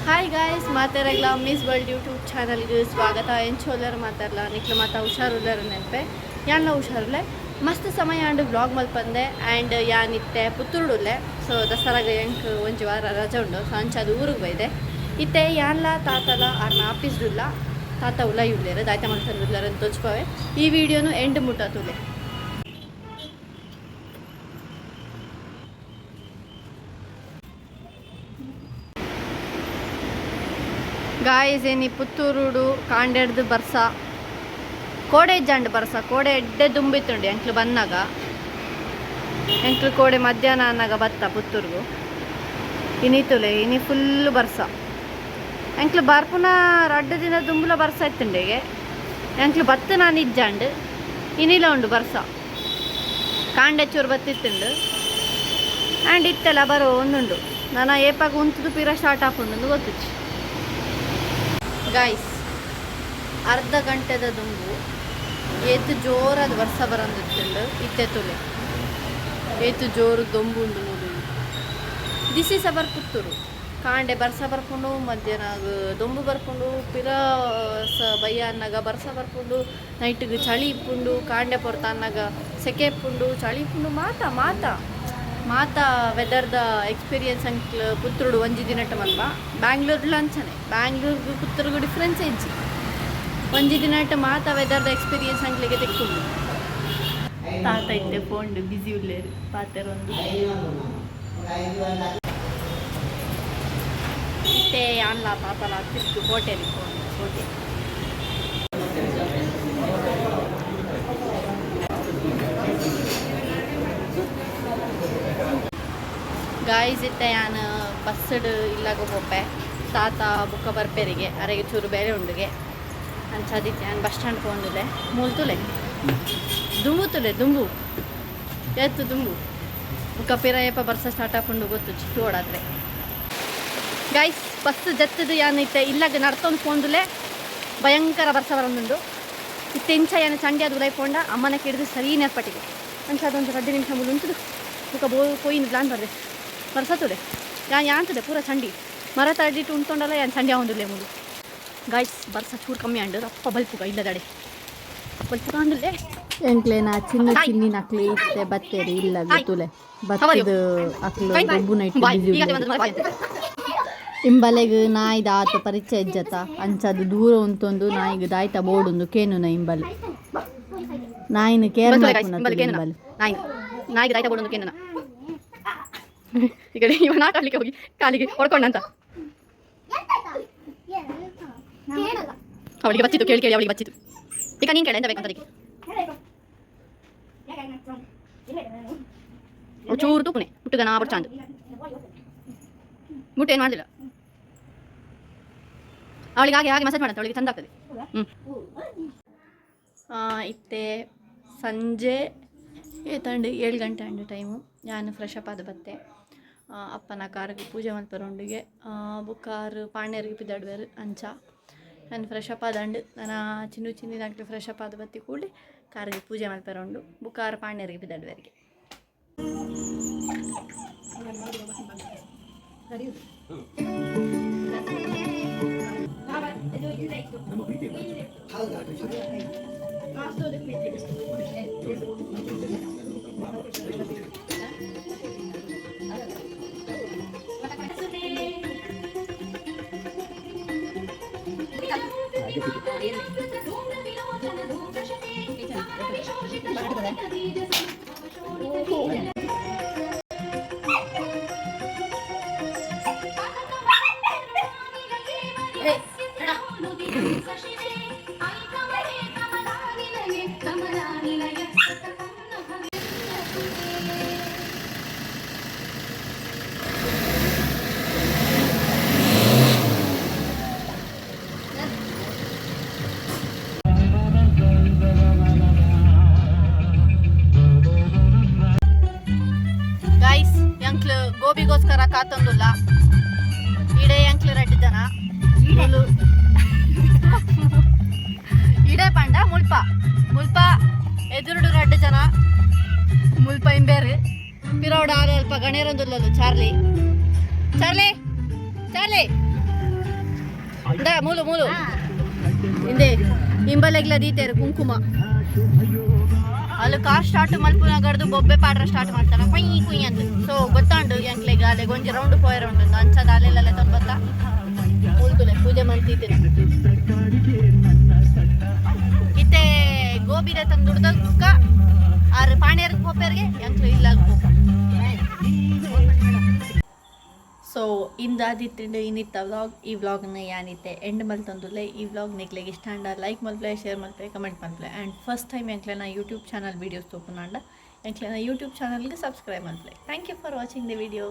Hi guys ಮಾತಾಡಲ್ಲ miss world YouTube ಚಾನಲ್ಗೆ ಸ್ವಾಗತ. ಎಂಚೋಲರ್ ಮಾತಾಡಲ್ಲ ನಿಕ್ಲು ಮಾತಾ ಹುಷಾರುಲ್ಲರ ನೆನಪೆ ಯಾನ್ಲ ಹುಷಾರುಲ್ಲೆ ಮಸ್ತ್ ಸಮಯ ಅಂಡು ಬ್ಲಾಗ್ ಮಲ್ಪಂದೆ ಆ್ಯಂಡ್ ಯಾನಿತ್ತೆ ಪುತ್ತೂರುಡುಲ್ಲೆ. ಸೊ ದಸರಾಗ ಎಂಕ್ ಒಂಜಿ ವಾರ ರಜೆ ಉಂಡು. ಸೊ ಅಂಚದು ಊರಿಗೆ ಬೈದೆ ಇತ್ತೆ ಯಾನ್ಲ ತಾತಲ ಆರ್ನ ಆಫೀಸ್ಡುಲ್ಲ ತಾತ ಉಲ್ಲ ಇಡ್ಲೇರು ದಾಯ್ತ ಮಲ್ಪಂದುಲ್ಲರ ಅಂತ ತೋಚ್ಪವೆ. ಈ ವಿಡಿಯೋನು ಎಂಡ್ ಮುಟ್ಟತುಲೆ. ಗಾಯ್ಸ್ ಏನಿ ಪುತ್ತೂರುಡು ಕಾಂಡೆಡ್ದು ಬರ್ಸ ಕೋಡೆ ಇಜ್ಜಂಡು ಬರ್ಸ ಕೋಡೆ ಎಡ್ಡೆ ದುಂಬಿತ್ತುಂಡು ಎಂಕ್ಲು ಬಂದಾಗ ಎಂಕ್ಲು ಕೋಡೆ ಮಧ್ಯಾಹ್ನ ಅನ್ನಾಗ ಬತ್ತ ಪುತ್ತೂರ್ಗು ಇನಿತುಲೆ ಇನಿ ಫುಲ್ಲು ಬರ್ಸ ಎಂಕ್ಲು ಬರ್ಪುನ ರಡ್ಡು ದಿನ ದುಂಬುಲ ಬರ್ಸ ಇತ್ತುಂಡೆಗೆ ಎಂಕ್ಲು ಬತ್ತು ನಾನು ಇಜ್ಜಂಡು ಇನಿಲ ಉಂಡು ಬರ್ಸ ಕಾಂಡೆ ಚೂರು ಬತ್ತಿತ್ತುಂಡು ಆ್ಯಂಡ್ ಇತ್ತೆಲ್ಲ ಬರೋ ಒಂದುಂಡು ನಾನು ಏಪಾಗ ಉಂತದು ಪೀರ ಸ್ಟಾರ್ಟ್ ಆಪುಂಡು ಗೊತ್ತಿಚ್ಚು. ಗಾಯ್ಸ್ ಅರ್ಧ ಗಂಟೆದ ದುಂಬು ಏತು ಜೋರಾದ ವರ್ಷ ಬರಂದಿತ್ತುಂಡು ಇತ್ತೆ ತುಲೆ ಏತು ಜೋರು ದೊಂಬು ಉಂಡು ನೋಡಿ. This is our Puttur. ಕಾಂಡೆ ಬರ್ಸ ಬರ್ಕೊಂಡು ಮಧ್ಯಾಹ್ನ ದೊಂಬು ಬರ್ಕೊಂಡು ಪಿರ ಬಯ್ಯ ಅನ್ನಾಗ ಬರ್ಸ ಬರ್ಕೊಂಡು ನೈಟ್ಗೆ ಚಳಿ ಇಪ್ಪುಂಡು ಕಾಂಡೆ ಪೊರ್ತ ಅನ್ನಾಗ ಸೆಕೆ ಇಪ್ಪುಂಡು ಚಳಿ ಇಪ್ಪುಂಡು ಮಾತಾ ವೆದರ್ದ ಎಕ್ಸ್ಪೀರಿಯನ್ಸ್ ಅಂಕ್ಲು ಪುತ್ತೂರುಡು ಒಂಜಿ ದಿನಟ್ಟು ಮಲ್ಪ ಬ್ಯಾಂಗ್ಳೂರ್ಲ ಅಂಚನೆ ಬ್ಯಾಂಗ್ಳೂರ್ಗು ಪುತ್ತೂರ್ಗು ಡಿಫ್ರೆನ್ಸ್ ಇಜ್ಜಿ ಒಂಜಿ ದಿನಟ್ಟು ಮಾತಾ ವೆದರ್ದ ಎಕ್ಸ್ಪೀರಿಯನ್ಸ್ ಅಂಕ್ಲಿಗೆ ತೆಕ್ಕೊಂಡು ತಾತ ಇತ್ತೆ ಫೋಂಡು ಬ್ಯುಸಿ ಉಳ್ಳೇರು ಪಾತೆರೊಂದು ಇತ್ತೆ ಅನ್ಲ ತಾತಲ ಹತ್ತಿತ್ತು ಹೋಟೆಲ್ ಹೋಟೆಲ್ ಗಾಯ್ಸ್ ಇತ್ತೆ ಯಾನು ಬಸ್ಸಡು ಇಲ್ಲಾಗ ಹೋಪೆ ತಾತ ಬುಕ್ಕ ಬರ್ಪೇರಿಗೆ ಅರೆಗೆ ಚೂರು ಬೇರೆ ಉಂಡುಗೆ ಅಂಚದಿತ್ತೆ ನಾನು ಬಸ್ ಸ್ಟ್ಯಾಂಡ್ ಹೋಗಿದ್ದೆ ಮೂಲ್ತುಲೆ ದುಂಬು ಎತ್ತು ದುಂಬು ಬುಕ್ಕ ಪಿರ ಏಪ ಬರ್ಸ ಸ್ಟಾರ್ಟ್ ಹಾಕೊಂಡು ಗೊತ್ತು ಚಿಟ್ಟು ಓಡಾದ್ರೆ. ಗಾಯ್ಸ್ ಬಸ್ ಜತ್ತದು ಯಾನಿತ್ತೆ ಇಲ್ಲಾಗ ನಡ್ತೊಂದು ಫೋನ್ದುಲೆ ಭಯಂಕರ ಬರ್ಸ ಬರೋದುಂಡು ಇತ್ತೆ ಇಂಚ ಯಾನು ಚಂಡಿ ಅದು ಉಲೈಪೊಂಡ ಅಮ್ಮನ ಹಿಡಿದು ಸರಿ ನೆನಪಟ್ಟಿಗೆ ಅಂಚದೊಂದು 10 ನಿಮಿಷ ಮುಲು ಉಂಟು ಬುಕ್ಕ ಪೋಯಿನ ಪ್ಲಾನ್ ಬರ್ದೆ ಬರ್ಸತುಡೆ ಯಾಂತದೆ ಪೂರ ಚಂಡಿ ಮರ ತಡ್ಡಿಟ್ಟು ಉಂಟೊಂಡಲ್ಲ ಯಾನ್ ಚಂಡಿ ಆಗೊಂದಿಲ್ಲ ಮುದು. ಗಾಯ್ಸ್ ಬರ್ಸ ಚೂರು ಕಮ್ಮಿ ಅಂಡು ಅಪ್ಪ ಬಲ್ಪುಗ ಇಲ್ಲದಡೆ ಬಲ್ಪುಗ ಅಂದುಲ್ಲೆ ಎಂಕ್ಲೇನ ಚಿನ್ನಿ ನಕ್ಲಿ ಇತ್ತೆ ಬತ್ತೇರಿ ಇಲ್ಲ ಗೊತ್ತುಲೆ ಬತ್ತದು ಅಕ್ಲು ದೊಬ್ಬು ನೈಟ್ ಇಂಬಲೆಗ್ ನಾಯ್ದ ಆತ ಪರಿಚಯ ಇಜ್ಜತ ಅಂಚದು ದೂರ ಉಂತೊಂದು ನಾಯಿಗೆ ದಾಯ್ತ ಬೋಡುಂದು ಕೇನುನ ಇಂಬಲೆ ನಾಯಿನ ಕೇರ್ ಇಂಬಲೆ ನಾಯಿಗೆ ದಾಯ್ತ ಬೋಡುಂದು ಕೇನುನ ಈ ಕಡೆ ಇವನ ಆಟ ಆಡ್ಲಿಕ್ಕೆ ಹೋಗಿ ಕಾಲಿಗೆ ಹೊಡ್ಕೊಂಡಂತ ಅವಳಿಗೆ ಬಚ್ಚಿತು ಕೇಳಿ ಅವಳಿಗೆ ಬಚ್ಚಿತು. ಈಗ ನೀನು ಕೇಳ ಎಂತ ಬೇಕಂತ ಅದಕ್ಕೆ ಚೂರು ತುಪ್ಪನೆ ಮುಟ್ಟುಗ ನಾ ಬಡ್ ಚಾಂದ್ ಮುಟ್ಟೆ ಏನು ಮಾಡಲಿಲ್ಲ ಅವಳಿಗೆ ಹಾಗೆ ಮಸಾಜ್ ಮಾಡಂತ ಅವಳಿಗೆ ಚಂದ ಆಗ್ತದೆ. ಇತ್ತೆ ಸಂಜೆ ಏತಂಡು 7 ಗಂಟೆ ಅಂಡು ಟೈಮು ನಾನು ಫ್ರೆಶ್ ಅಪ್ ಆದ ಬತ್ತೆ ಅಪ್ಪನ ಕಾರಿಗೆ ಪೂಜೆ ಮಲ್ಪರೊಂಡಿಗೆ ಬುಕ್ಕಾರು ಪಾಣ್ಯರಿಗೆ ಪಿದಾಡುವರು ಅಂಚ ನಾನು ಫ್ರೆಶ್ ಅಪ್ ಆದಂಡು ನಾನು ಚಿನ್ನಿದಾಗಲಿ ಫ್ರೆಶ್ ಅಪ್ ಆದ ಬತ್ತಿ ಕೂಡಿ ಕಾರಿಗೆ ಪೂಜೆ ಮಲ್ಪರೊಂಡು ಬುಕ್ಕಾರು ಪಾಣ್ಯರಿಗೆ ಪಿದಾಡುವರಿಗೆ ಗೋಬಿಗೋಸ್ಕರ ಕಾತೊಂದುಲ್ಲ ಇಡೇ ಎಂಕ್ಲು ರೆಡ್ ಜನ ಇಡೇ ಪಂಡ ಮುಲ್ಪ ಎದುರುಡು ರೆಡ್ ಜನ ಮುಲ್ಪ ಇಂಬೇರು ಪಿರೋಡ ಅಲ್ಪ ಗಣೇರೊಂದುಲ್ಲದು ಚಾರ್ಲಿ ಚಾರ್ಲಿ ಚಾರ್ಲಿ ಮೂಲು ಮೂಲು ಹಿಂದೆ ಇಂಬಲೆಗ್ಲ ದೀತೇರು ಕುಂಕುಮ ಅಲ್ಲಿ ಕಾರ್ ಸ್ಟಾರ್ಟ್ ಮಲ್ಪುನಗಡ್ದು ಬೊಬ್ಬೆ ಪಾಡ್ರ ಸ್ಟಾರ್ಟ್ ಮಾಡ್ತಾನೆ ಕುಯ್ ಕುಯ್ ಅಂತ ಸೊ ಗೊತ್ತಾಂಡು ಎಂಕ್ಲೆಗ ಅಲೆ ಒಂಜಿ ರೌಂಡ್ ಪೋಯ್ ರೌಂಡ್ ಉಂಡು ಅಂಚದ ಅಲ್ಲೆಲ್ಲ ತಂದು ಗೊತ್ತಾ ಉಳ್ದುಲೆ ಪೂಜೆ ಮಲ್ತಿದ್ದೇನೆ ಇತ್ತೆ ಗೋಬಿರೆ ತಂದುಡ್ದಕ್ಕ ಆರು ಪಾಣ್ಯರ್ಗೆ ಹೋಗ್ಯಾರಿಗೆ ಎಂಕ್ಲು ಇಲ್ಲ ಸೊ ಇಂದಾದಿತ್ತು ಇನ್ನಿತ್ತ ವ್ಲಾಗ್ ಈ ವ್ಲಾಗ್ನ ಏನಿತ್ತೆ ಎಂಡ್ ಮಲ್ತಂದುಲ್ಲೆ ಈ ವ್ಲಾಗ್ ನಿಕ್ಲೆಗೆ ಇಷ್ಟ ಅಂಡ ಲೈಕ್ ಮಲ್ಪಲೆ ಶೇರ್ ಮಲ್ಪಲೆ ಕಮೆಂಟ್ ಮಲ್ಪಲೆ ಆ್ಯಂಡ್ ಫಸ್ಟ್ ಟೈಮ್ ಎಂಕ್ಲೆನ ಯೂಟ್ಯೂಬ್ ಚಾನಲ್ ವೀಡಿಯೋಸ್ ತೋಪುನಾಂಡ ಎಂಕ್ಲೆನ ಯೂಟ್ಯೂಬ್ ಚಾನಲ್ಗೆ ಸಬ್ಸ್ಕ್ರೈಬ್ ಮಲ್ಪಲೆ thank you for watching the video.